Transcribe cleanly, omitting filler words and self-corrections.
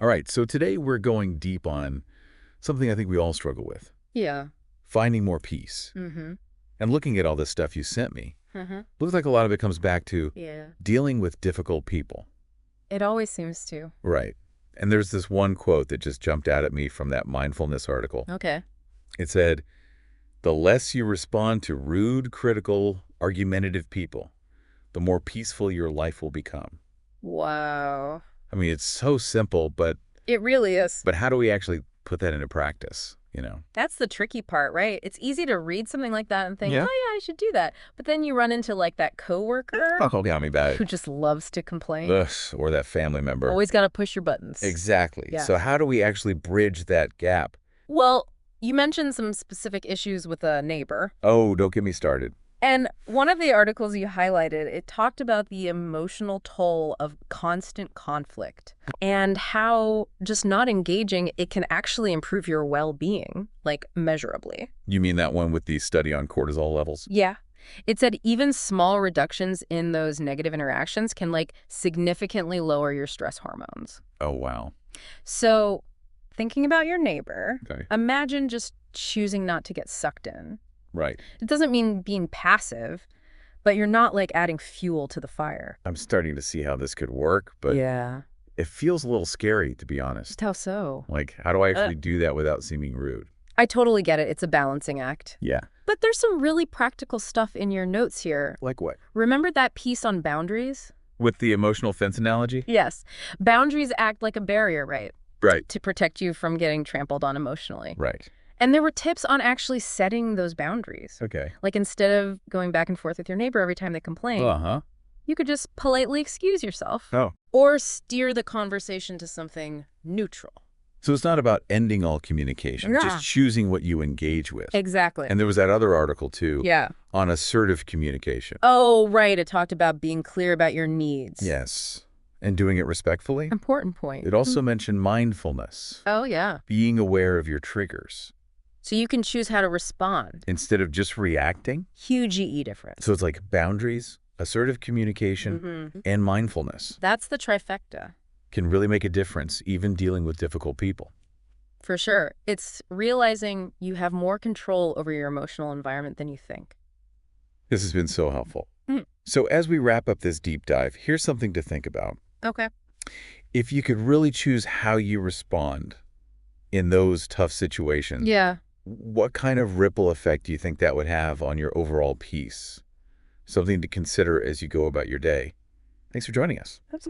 All right, so today we're going deep on something I think we all struggle with, Yeah. finding more peace. Mm-hmm. And looking at all this stuff you sent me, Mm-hmm. looks like a lot of it comes back to Yeah. dealing with difficult people. It always seems to. Right. And there's this one quote that just jumped out at me from that mindfulness article. Okay. It said, "The less you respond to rude, critical, argumentative people, the more peaceful your life will become." Wow. I mean, it's so simple, but It really is. how do we actually put that into practice, That's the tricky part, right? It's easy to read something like that and think, Yeah. oh, yeah, I should do that. But then you run into like that coworker Oh, tell me about who it. just loves to complain. Ugh, or that family member. Always got to push your buttons. Exactly. Yeah. So how do we actually bridge that gap? Well, you mentioned some specific issues with a neighbor. Oh, don't get me started. And one of the articles you highlighted, it talked about the emotional toll of constant conflict and how just not engaging, it can actually improve your well-being, like measurably. You mean that one with the study on cortisol levels? Yeah. It said even small reductions in those negative interactions can like significantly lower your stress hormones. Oh, wow. So thinking about your neighbor, Okay. imagine just choosing not to get sucked in. Right. It doesn't mean being passive, but you're not like adding fuel to the fire. I'm starting to see how this could work, but Yeah. it feels a little scary, to be honest. Just how so? Like, how do I actually do that without seeming rude? I totally get it. It's a balancing act. Yeah. But there's some really practical stuff in your notes here. Like what? Remember that piece on boundaries? With the emotional fence analogy? Yes. Boundaries act like a barrier, right? Right. To protect you from getting trampled on emotionally. Right. And there were tips on actually setting those boundaries. Okay. Like instead of going back and forth with your neighbor every time they complain, Uh-huh. you could just politely excuse yourself. Oh. Or steer the conversation to something neutral. So it's not about ending all communication, Yeah. just choosing what you engage with. Exactly. And there was that other article, too, Yeah. on assertive communication. Oh, right. It talked about being clear about your needs. Yes. And doing it respectfully. Important point. It also mentioned mindfulness, Oh, yeah. being aware of your triggers, So you can choose how to respond. instead of just reacting. Huge EE difference. So it's like boundaries, assertive communication, and mindfulness That's the trifecta. can really make a difference, even dealing with difficult people. For sure. It's realizing you have more control over your emotional environment than you think. This has been so helpful. Mm. So as we wrap up this deep dive, here's something to think about. Okay. If you could really choose how you respond in those tough situations, Yeah. what kind of ripple effect do you think that would have on your overall peace? Something to consider as you go about your day. Thanks for joining us. That's